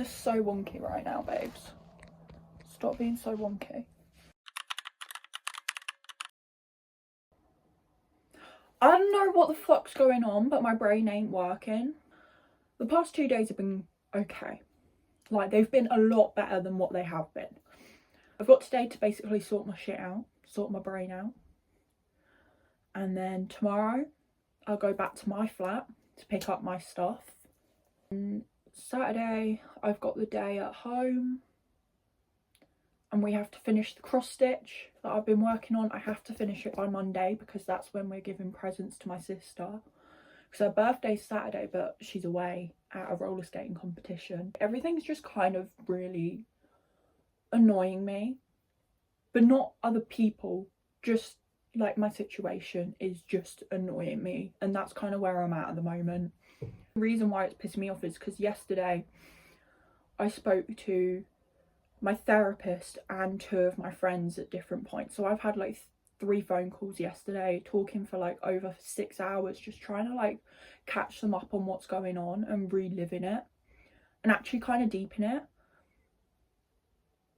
It's so wonky right now, babes. Stop being so wonky. I don't know what the fuck's going on, but my brain ain't working. The past 2 days have been okay. Like, they've been a lot better than what they have been. I've got today to basically sort my shit out, sort my brain out. And then tomorrow, I'll go back to my flat to pick up my stuff. And Saturday, I've got the day at home. And we have to finish the cross stitch that I've been working on. I have to finish it by Monday because that's when we're giving presents to my sister. Because her birthday's Saturday, but she's away at a roller skating competition. Everything's just kind of really annoying me. But not other people, just like my situation is just annoying me. And that's kind of where I'm at the moment. The reason why it's pissing me off is because yesterday I spoke to my therapist and 2 of my friends at different points. So I've had like 3 phone calls yesterday, talking for like over 6 hours, just trying to like catch them up on what's going on and reliving it and actually kind of deepen it.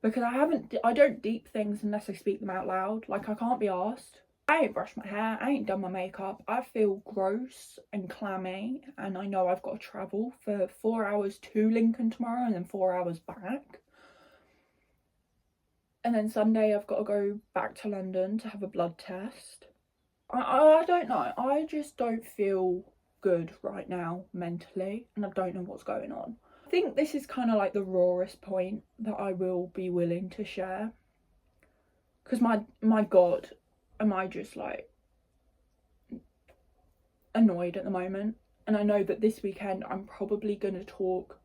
Because I don't deep things unless I speak them out loud. Like, I can't be arsed. I ain't brushed my hair, I ain't done my makeup. I feel gross and clammy, and I know I've got to travel for 4 hours to Lincoln tomorrow and then 4 hours back. And then Sunday I've got to go back to London to have a blood test. I don't know. I just don't feel good right now mentally, and I don't know what's going on. I think this is kind of like the rawest point that I will be willing to share. Because my God, am I just like annoyed at the moment. And I know that this weekend I'm probably going to talk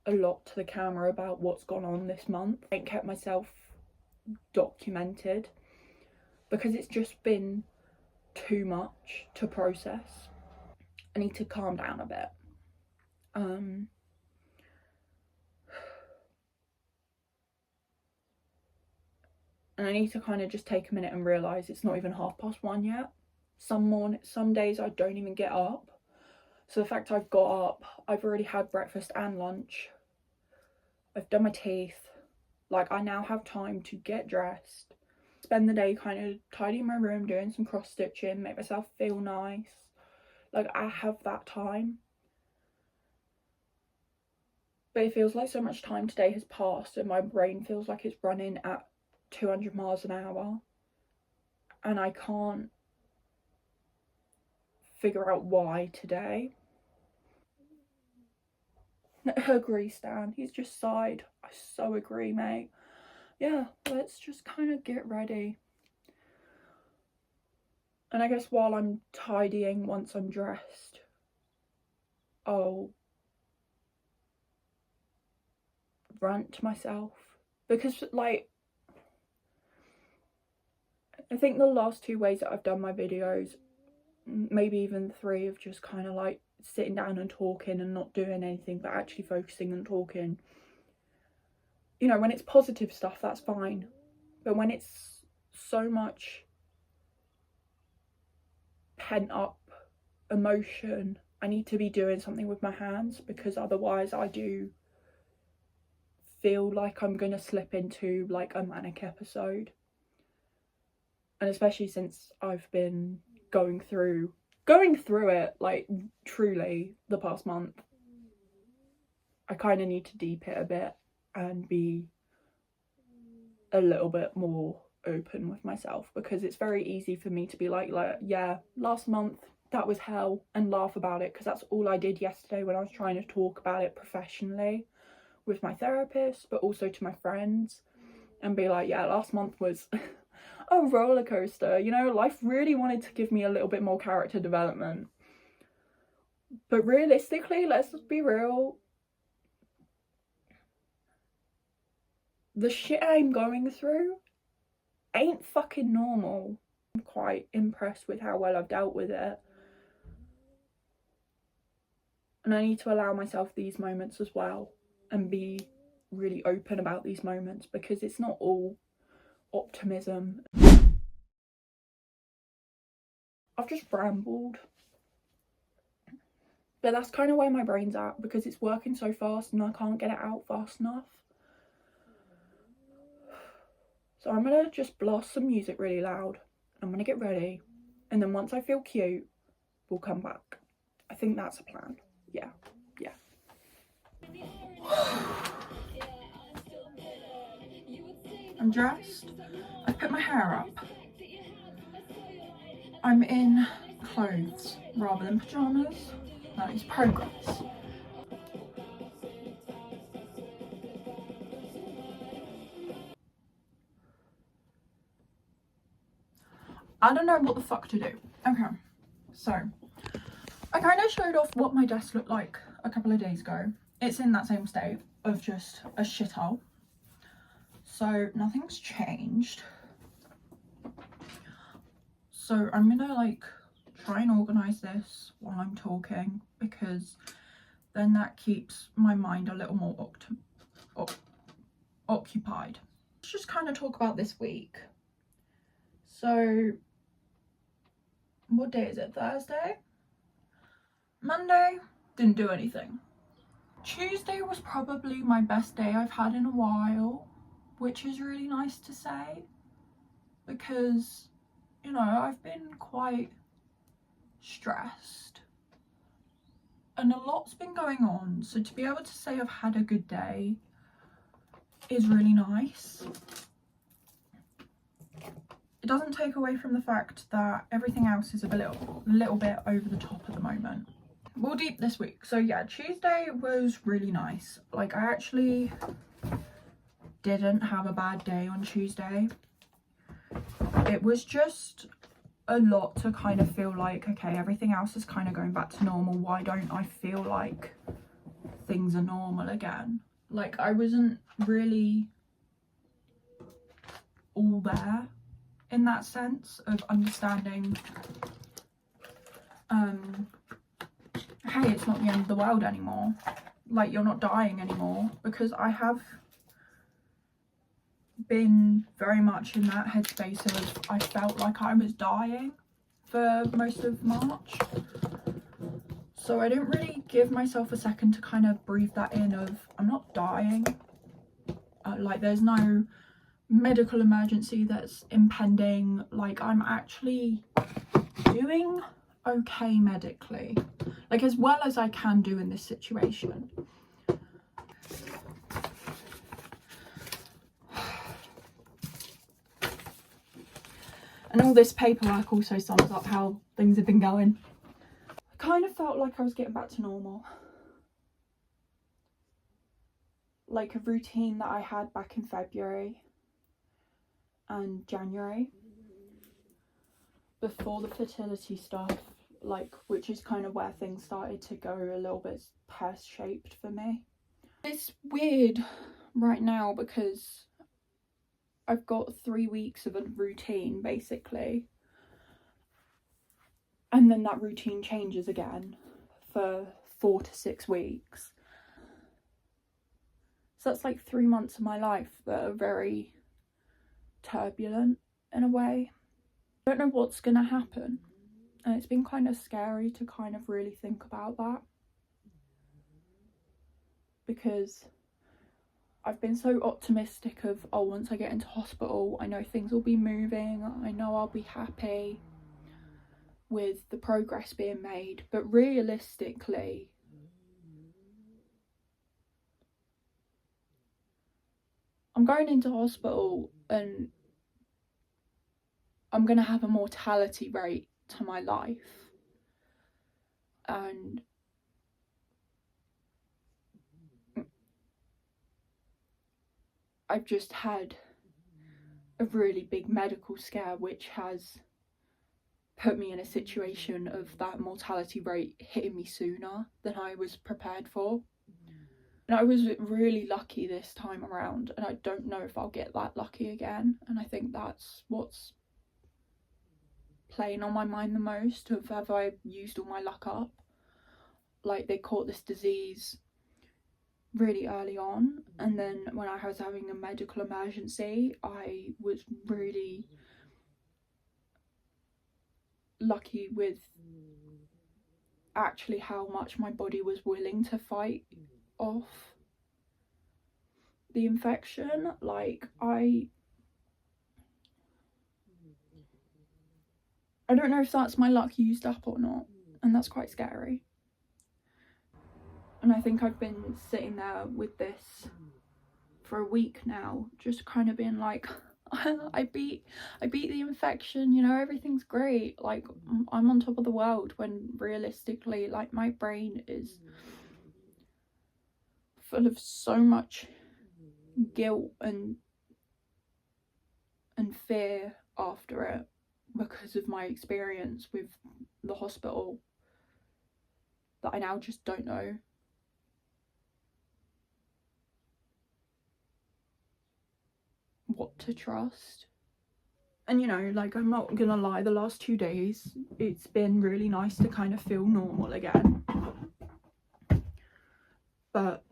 a lot to the camera about what's gone on this month. I ain't kept myself documented because it's just been too much to process. I need to calm down a bit. And I need to kind of just take a minute and realise it's not even 1:30 yet. Some days I don't even get up. So the fact I've got up, I've already had breakfast and lunch. I've done my teeth. Like, I now have time to get dressed, spend the day kind of tidying my room, doing some cross stitching, make myself feel nice. Like, I have that time. But it feels like so much time today has passed and my brain feels like it's running at 200 miles an hour. And I can't figure out why today. Agree, Stan. He's just sighed. I so agree, mate. Yeah, let's just kind of get ready. And I guess while I'm tidying, once I'm dressed, I'll rant to myself. Because, like, I think the last 2 ways that I've done my videos, maybe even 3, of just kind of like sitting down and talking and not doing anything but actually focusing and talking. You know, when it's positive stuff, that's fine. But when it's so much pent up emotion, I need to be doing something with my hands, because otherwise I do feel like I'm going to slip into like a manic episode. And especially since I've been going through it, like, truly the past month, I kind of need to deep it a bit and be a little bit more open with myself, because it's very easy for me to be like, yeah, last month that was hell, and laugh about it, because that's all I did yesterday when I was trying to talk about it professionally with my therapist, but also to my friends, and be like, yeah, last month was a roller coaster. You know, life really wanted to give me a little bit more character development. But realistically, let's be real, the shit I'm going through ain't fucking normal. I'm quite impressed with how well I've dealt with it. And I need to allow myself these moments as well and be really open about these moments, because it's not all optimism. I've just rambled. But that's kind of where my brain's at, because it's working so fast and I can't get it out fast enough. So I'm gonna just blast some music really loud. I'm gonna get ready, and then once I feel cute, we'll come back. I think that's a plan. Yeah. I'm dressed. I've put my hair up. I'm in clothes rather than pyjamas. That is progress. I don't know what the fuck to do. Okay, so I kind of showed off what my desk looked like a couple of days ago. It's in that same state of just a shithole. So nothing's changed. So I'm gonna like try and organise this while I'm talking, because then that keeps my mind a little more occupied. Let's just kind of talk about this week. So what day is it? Thursday? Monday, didn't do anything. Tuesday was probably my best day I've had in a while, which is really nice to say, because, you know, I've been quite stressed and a lot's been going on, so to be able to say I've had a good day is really nice. It doesn't take away from the fact that everything else is a little bit over the top at the moment. We'll deep this week. So yeah, Tuesday was really nice. Like, I actually didn't have a bad day on Tuesday. It was just a lot to kind of feel like, okay, everything else is kind of going back to normal. Why don't I feel like things are normal again? Like, I wasn't really all there in that sense of understanding, hey, it's not the end of the world anymore. Like, you're not dying anymore, because I have been very much in that headspace of I felt like I was dying for most of March. So I didn't really give myself a second to kind of breathe that in of, I'm not dying. Like, there's no medical emergency that's impending. Like, I'm actually doing okay medically, like as well as I can do in this situation. And all this paperwork also sums up how things have been going. I kind of felt like I was getting back to normal, like a routine that I had back in February and January before the fertility stuff, like, which is kind of where things started to go a little bit pear-shaped for me. It's weird right now because I've got 3 weeks of a routine basically, and then that routine changes again for 4 to 6 weeks. So that's like 3 months of my life that are very turbulent in a way. I don't know what's gonna happen, and it's been kind of scary to kind of really think about that, because I've been so optimistic of, oh, once I get into hospital, I know things will be moving, I know I'll be happy with the progress being made. But realistically, I'm going into hospital and I'm going to have a mortality rate to my life. And I've just had a really big medical scare, which has put me in a situation of that mortality rate hitting me sooner than I was prepared for. And I was really lucky this time around, and I don't know if I'll get that lucky again. And I think that's what's playing on my mind the most, of have I used all my luck up? Like, they caught this disease really early on, and then when I was having a medical emergency, I was really lucky with actually how much my body was willing to fight off the infection. Like I don't know if that's my luck used up or not, and that's quite scary. And I think I've been sitting there with this for a week now, just kind of being like, I beat the infection, you know, everything's great, like I'm on top of the world, when realistically, like, my brain is full of so much guilt and fear after it because of my experience with the hospital, that I now just don't know what to trust. And you know, like, I'm not gonna lie, the last 2 days it's been really nice to kind of feel normal again, but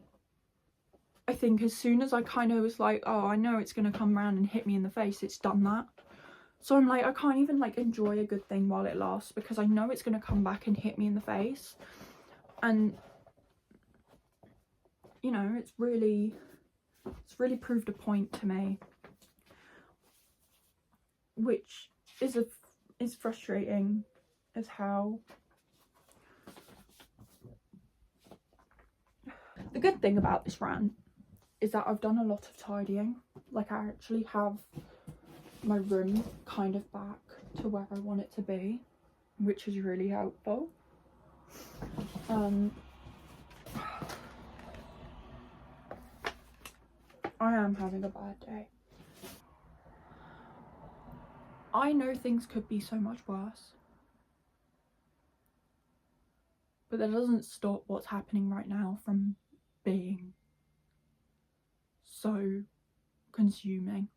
I think as soon as I kind of was like, oh, I know it's gonna come around and hit me in the face, it's done that. So I'm like, I can't even like enjoy a good thing while it lasts, because I know it's gonna come back and hit me in the face. And you know, it's really proved a point to me, which is frustrating as how. The good thing about this rant is that I've done a lot of tidying. Like, I actually have my room kind of back to where I want it to be, which is really helpful. I am having a bad day. I know things could be so much worse, but that doesn't stop what's happening right now from being so consuming.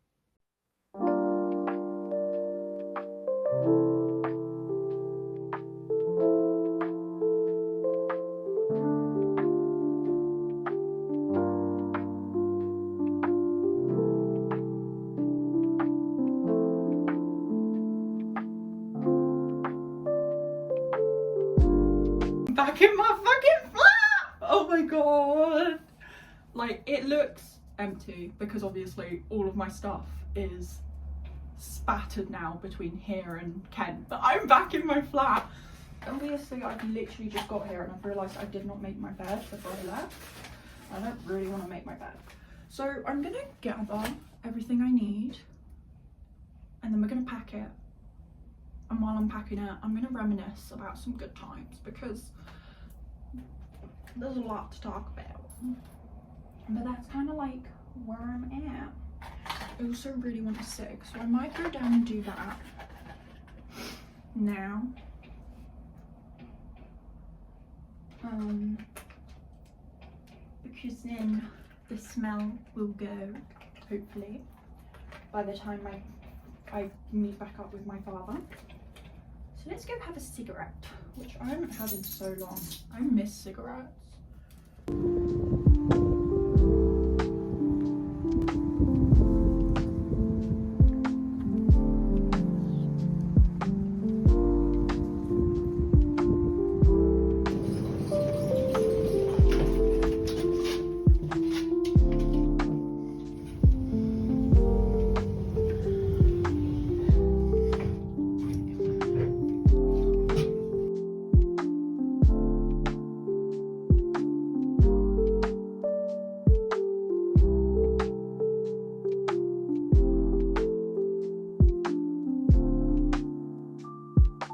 Back in my fucking flat! Oh my god! Like, it looks empty because obviously all of my stuff is spattered now between here and Kent, but I'm back in my flat. Obviously I've literally just got here and I've realised I did not make my bed before I left. I don't really want to make my bed, so I'm gonna gather everything I need and then we're gonna pack it. And while I'm packing it, I'm gonna reminisce about some good times, because there's a lot to talk about. But that's kind of like where I'm at. I also really want a cig, so I might go down and do that now. Because then the smell will go, hopefully, by the time I meet back up with my father. So let's go have a cigarette, which I haven't had in so long. I miss cigarettes.